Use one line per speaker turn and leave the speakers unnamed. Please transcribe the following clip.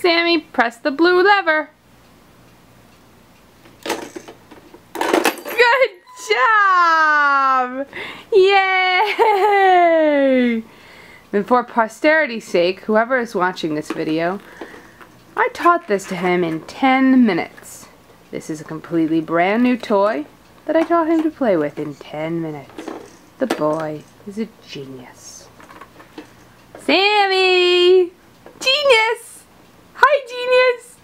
Sammy, press the blue lever. Good job! Yay! And for posterity's sake, whoever is watching this video, I taught this to him in 10 minutes. This is a completely brand new toy that I taught him to play with in 10 minutes. The boy is a genius. Sammy! Genius! Hi, genius!